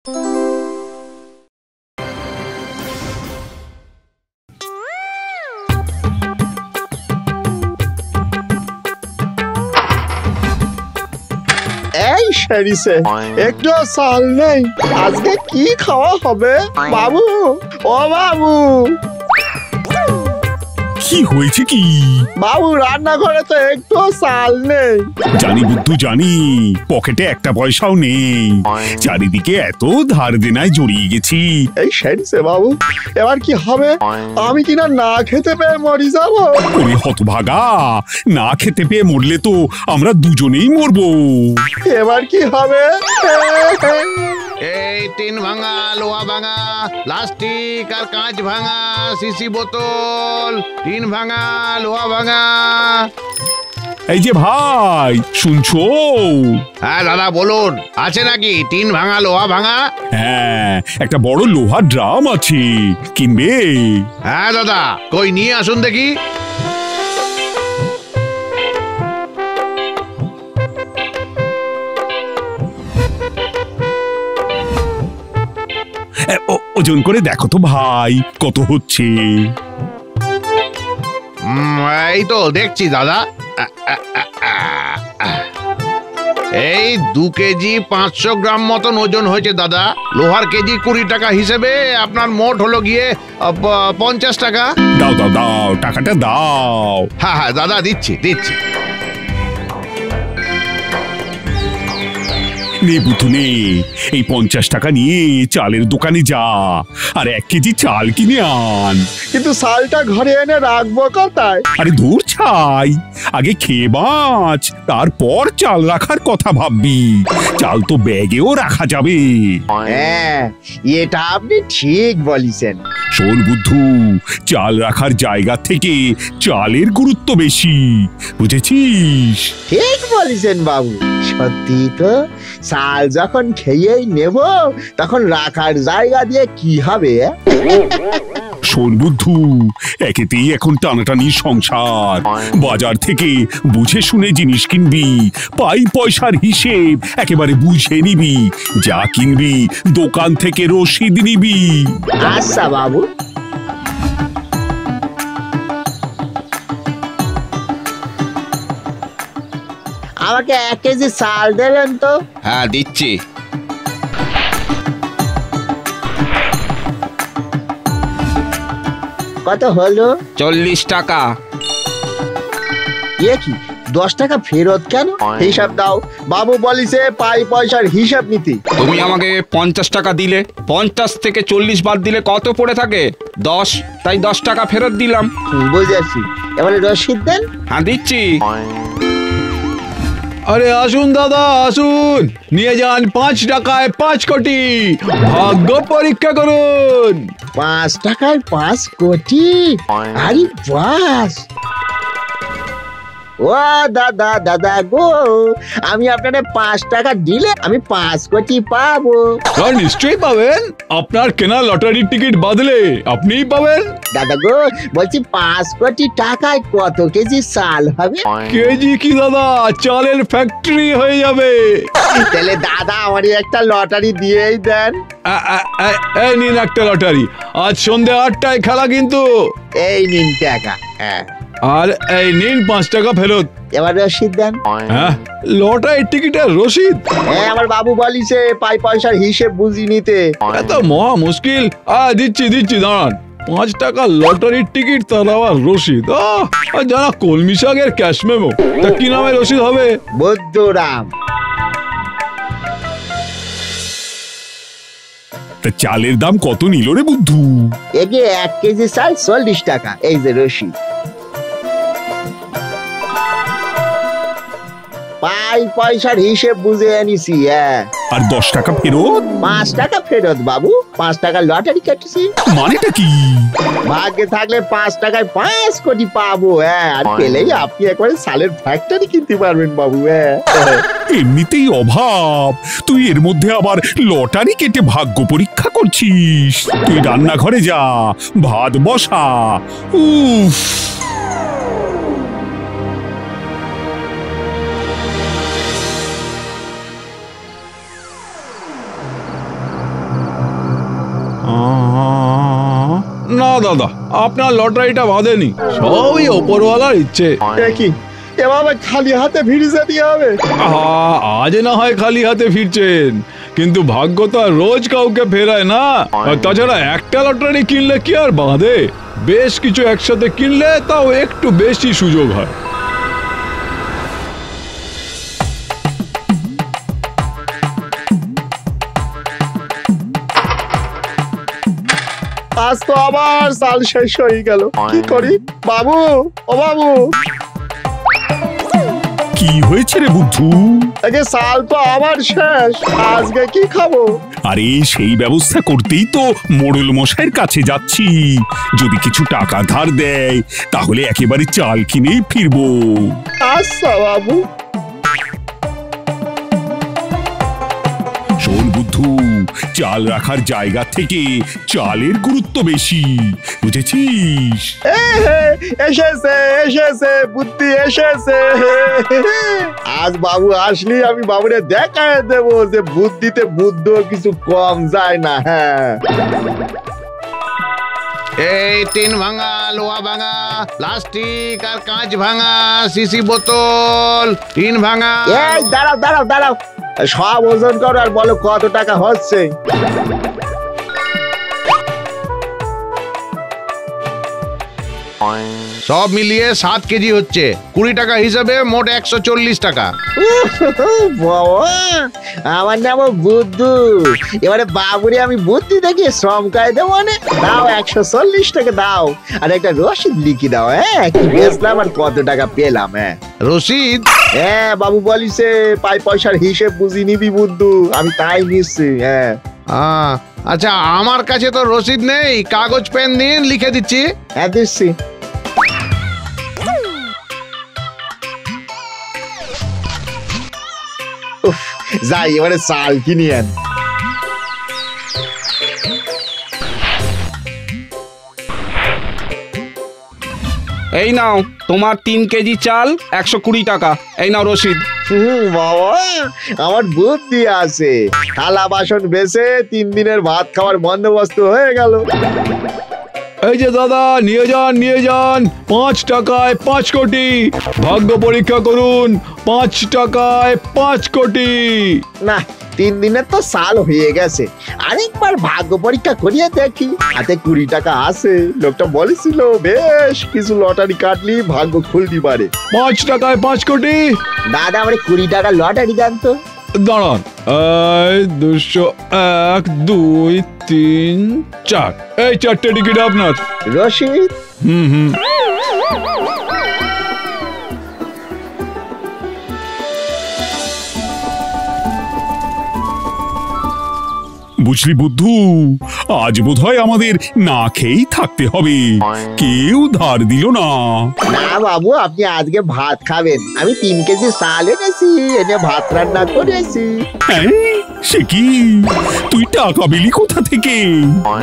এই সেরিসে একটু চাল নেই, আজকে কি খাওয়া হবে? বাবু, ও বাবু। কি হয়েছে কি বাবু, রান্নাঘরে তো একটু চাল নেই। জানি বুদ্ধু জানি, পকেটে একটা পয়সাও নেই, চারিদিকে এত ধার দেনায় জড়িয়ে গেছি। এই সেরিসে বাবু, এবার কি হবে? আমি কিনা না খেতে পেয়ে মরি যাবো। ওরে হতভাগা, না খেতে পেয়ে মরলে তো আমরা দুজনেই মরবো। এবার কি হবে? এই টিন ভাঙা, লোহা ভাঙা, প্লাস্টিক আর কাঁচ ভাঙা, সিসি বোতল, টিন ভাঙা, লোহা ভাঙা। এই যে ভাই, শুনছো? হ্যাঁ দাদা বলুন, আছে নাকি টিন ভাঙা, লোহা ভাঙা? হ্যাঁ, একটা বড় লোহার ড্রাম আছে, কিনবে? হ্যাঁ দাদা, কই নিয়ে আসুন দেখি। ওজন করে দেখো তো ভাই, কত হচ্ছে? এই তো দেখছি দাদা, এই 2 কেজি 500 গ্রাম মতন ওজন হয়েছে দাদা। লোহার কেজি 20 টাকা হিসেবে আপনার মোট হলো গিয়ে 50 টাকা। দাও দাও দাও, টাকাটা দাও। হ্যাঁ হ্যাঁ দাদা, দিচ্ছি দিচ্ছি। নে বুদ্ধু নে, এই 50 টাকা নিয়ে চালের দোকানে যা আর 1 কেজি চাল কিনে আন। কিন্তু চালটা ঘরে এনে রাখবো কোথায়? আরে দূর ছাই, আগে খেয়ে বাঁচ, তারপর চাল রাখার কথা ভাববি। চাল তো ব্যাগেও রাখা যাবে। হ্যাঁ, এটা আপনি ঠিক বলেছেন। শোন বুদ্ধু, চাল রাখার জায়গা থেকে চালের গুরুত্ব বেশি, বুঝেছিস? ঠিক বলেছেন বাবু, সত্যি তো। চাল যখন খেয়েই নেব, তখন রাখার জায়গা দিয়ে কি হবে? শোন বুদ্ধু, একেতেই এখন টানাটানি সংসার, বাজার থেকে বুঝে শুনে জিনিস কিনবি, পাই পয়সার হিসেব একেবারে বুঝে নিবি, যা কিনবি দোকান থেকে রসিদ নিবি। আচ্ছা বাবু। আমাকে 1 কেজি চাল দেবেন তো? হ্যাঁ দিচ্ছি। কত হলো? 40 টাকা। এ কি, 10 টাকা ফেরত কেন? হিসাব দাও, বাবু বলিছে পাই পয়সার হিসাব নিতে। তুমি আমাকে 50 টাকা দিলে, 50 থেকে 40 বাদ দিলে কত পড়ে থাকে? 10, তাই 10 টাকা ফেরত দিলাম। বুঝেছি, এবারে রসিদ দেন। হ্যাঁ দিচ্ছি। আরে আসুন দাদা আসুন, নিয়ে যান 5 টাকায় 5 কোটি, ভাগ্য পরীক্ষা করুন। 5 টাকায় 5 কোটি? আরে বাস! ও দাদা, দাদা গো, আমি আপনারে 5 টাকা দিলে আমি 5 কোটি পাবো। নিশ্চয়ই পাবেন, আপনার কেনা লটারির টিকিট বাদলে আপনিই পাবেন। দাদা গো, বলছি 5 কোটি টাকায় কত কেজি চাল হবে? কেজি কি দাদা, চালের ফ্যাক্টরি হয়ে যাবে। তাহলে দাদা আমারই একটা লটারি দিয়েই দেন। এই নিন একটা লটারি, আজ সন্ধ্যে 8টায় খেলা কিন্তু। এই নিন টাকা। হ্যাঁ, আর এই নিন 5 টাকা ফেরত। এবার রসিদ দেন। হ্যাঁ, লটারির টিকিটের রসিদ? হ্যাঁ, আমার বাবু বলিছে পাই পয়সার হিসেব বুঝি নিতে। এত মহা মুশকিল। দিচ্ছি দিচ্ছি, দাঁড়ান। 5 টাকা লটারির টিকিট, তার আবার রসিদ। জানা কলমি শাকের ক্যাশ মেমো। তা কি নামে রসিদ হবে? বুদ্ধুরাম। তা চালের দাম কত নিল রে বুদ্ধু? এগে 1 কেজি চাল 40 টাকা, এই যে রসিদ। পাই পয়সার হিসেব বুঝে আনিছি। হ্যাঁ, আর 10 টাকা ফেরত? 5 টাকা ফেরত বাবু, 5 টাকা লটারি কেটেছি। মানেটা কি? ভাগ্যে থাকলে 5 টাকায় 5 কোটি পাবো। হ্যাঁ, আর পেলেই আপনি একবারে চালের ফ্যাক্টরি কিনতে পারবেন বাবু। হ্যাঁ, এমনিতেই অভাব, তুই এর মধ্যে আবার লটারি কেটে ভাগ্য পরীক্ষা করছিস। তুই রান্নাঘরে যা, ভাত বসা। উফ। না দাদা, আপনার লটারিটা বাঁধেনি, সবই ওপরওয়ালার ইচ্ছে। দেখি এভাবে খালি হাতে ফিরে যেতে হবে। আজ না হয় খালি হাতে ফিরছেন, কিন্তু ভাগ্য তো আর রোজ কাউকে ফেরায় না। আর তাছাড়া একটা লটারি কিনলে কি আর বাঁধে, বেশ কিছু একসাথে কিনলে তাও একটু বেশি সুযোগ হয়। আজ তো আবার সাল শেষ হয়ে গেল, কি করি? বাবু, ও বাবু, কি হয়েছে রে বুদ্ধু? আগে সাল তো আবার শেষ, আজকে কি খাবো? আরে সেই ব্যবস্থা করতেই তো মোড়ল মশাইয়ের কাছে যাচ্ছি। যদি কিছু টাকা ধার দেয় তাহলে একেবারে চাল কিনেই ফিরবো। আচ্ছা বাবু। শোন বুদ্ধু, চাল রাখার জায়গা থেকে চালের গুরুত্ব বেশি, বুঝেছিস? এসেছে এসেছে, বুদ্ধি এসেছে। আজ বাবু আসলি আমি বাবুরে দেখায় দেবো যে বুদ্ধিতে বুদ্ধ কিছু কম যায় না। হ্যাঁ, এই টিন ভাঙা, লোহা ভাঙা, প্লাস্টিক আর কাঁচ ভাঙা, সিসি বোতল, টিন ভাঙা। এই দাঁড়াও দাঁড়াও দাঁড়াও, সব ওজন করো আর বলো কত টাকা হচ্ছে। সব মিলিয়ে 7 কেজি হচ্ছে। 20 টাকা হিসাবে মোট 140 টাকা। বাবা, আমার নাম বুদ্ধু। এবারে বাবুরে আমি বুদ্ধি দেখি শ্রমকায় দেবো, মানে দাও 140 টাকা দাও, আর একটা রসিদ লিখি দাও। হ্যাঁ, কি বেচলাম আর কত টাকা পেলাম। হ্যাঁ, রসিদ? হ্যাঁ, বাবু বলিছে পাই পয়সার হিসেব বুঝি নিবি বুদ্ধু, আমি তাই নিচ্ছি। হ্যাঁ, আচ্ছা, আমার কাছে তো রসিদ নেই, কাগজ পেন দিন, লিখে দিচ্ছি। হ্যাঁ দিচ্ছি। যাই এবারে চাল কিনি আন। এই নাও তোমার 3 কেজি চাল, 120 টাকা। এই নাও রসিদ। বাবা, আমার বুদ্ধি আছে। থালা বাসন বেচে 3 দিনের ভাত খাওয়ার বন্দোবস্ত হয়ে গেল। এই যে দাদা, নিয়ে যান নিয়ে যান, 5 টাকায় 5 কোটি। ভাগ্য পরীক্ষা করুন, 5 টাকায় 5 কোটি। না, 3 দিনের তো সাল হয়ে গেছে, আরেকবার ভাগ্য পরীক্ষা করিয়ে দেখি। হাতে 20 টাকা আছে, লোকটা বলেছিল বেশ কিছু লটারি কাটলি ভাগ্য খুলতে পারে। 5 টাকায় 5 কোটি। দাদা, আমার 20 টাকা লটারি দেন তো। দাঁড়ান, 201, 2, 3, 4, এই 4টে টিকিট আপনার। রশিদ? হুম। বুঝলি বুদ্ধু, আজ বোধহয় আমাদের না খেয়েই থাকতে হবে। কেউ ধার দিল না। না বাবু, আপনি আজকে ভাত খাবেন। আমি 3 কেজি চাল এনেছি, এনে ভাত রান্না করেছি। হ্যাঁ, সে কি? তুই টাকা পেলি কোথা থেকে?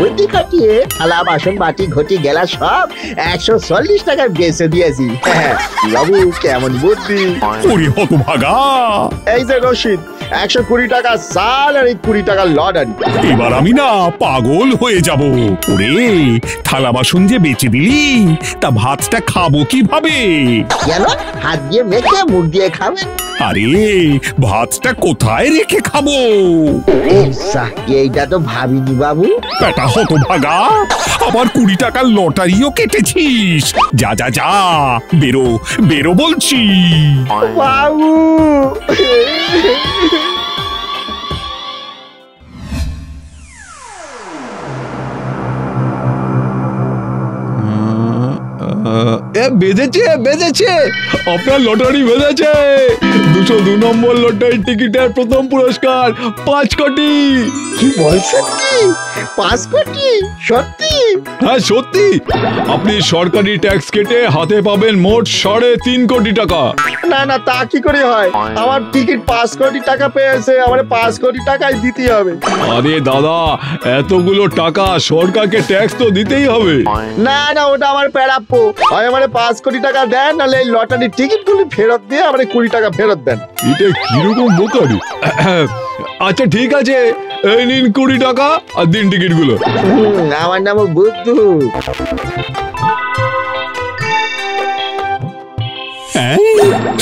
বুদ্ধি খাটিয়ে থালা বাসন বাটি ঘটি গেলা সব 140 টাকায় বেচে দিয়েছি। হ্যাঁ, বাবু কেমন বুদ্ধি। ওরে হতভাগা! এই যে রশিদ, 120 টাকা চাল আর 20 টাকা লটারি। এবার আমি না পাগল হয়ে যাব। ওরে, থালা বাসন যে বেচে দিলি, তা ভাতটা খাবো কিভাবে? কেন? হাত দিয়ে মেখে মুখ দিয়ে খাবেন। আরে, ভাতটা কোথায় রেখে খাবো? এইটা তো ভাবিনি বাবু। বেটা হতভাগা, আবার 20 টাকার লটারিও কেটেছিস। যা যা যা, বেরো বেরো বলছি। বাবু, বেঁধেছে, আপনার লটারি বেঁধেছে। 202 নম্বর লটারির টিকিটের প্রথম পুরস্কার 5 কোটি। কি বলছেন? কি 5 কোটি? সত্যি? হ্যাঁ সত্যি। আপনি সরকারি ট্যাক্স কেটে হাতে পাবেন মোট 3.5 কোটি টাকা। না না, তা কি করে হয়? আমার টিকিট 5 কোটি টাকা পেয়েছে, আমার 5 কোটি টাকাই দিতে হবে। আরে দাদা, এতগুলো টাকা সরকারকে ট্যাক্স তো দিতেই হবে। না না, ওটা আমার প্রাপ্য। হয় আমার 5 কোটি টাকা দেন, নাহলে এই লটারির টিকিট গুলি ফেরত দিয়ে আমার 20 টাকা ফেরত দেন। এটা কিরকম বোকারি। আচ্ছা ঠিক আছে, এই নিন 20 টাকা আর দিন টিকিট গুলো। আমার নাম বুদ্ধু।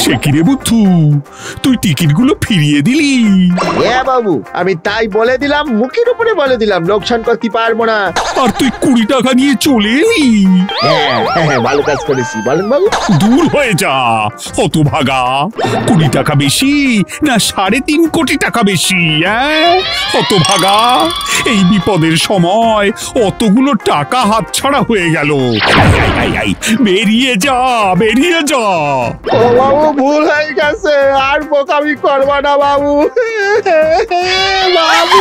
সে কি রে বুদ্ধু, তুই টিকিটগুলো ফিরিয়ে দিলি? হ্যাঁ বাবু, আমি তাই বলে দিলাম, মুখের উপরে বলে দিলাম, লোকসান করতে পারবো না। আর তুই 20 টাকা নিয়ে চলে এলি? হ্যাঁ হ্যাঁ, ভালো কাজ করেছি। বলেন বাবু। দূর হয়ে যা হতভাগা। 20 টাকা বেশি না 3.5 কোটি টাকা বেশি? হতভাগা, এই বিপদের সময় অতগুলো টাকা হাতছাড়া হয়ে গেল। আই, বেরিয়ে যা, বেরিয়ে যা। ও বাবু, ভুল হয়ে গেছে, আর বোকামি করবা না বাবু। বাবু।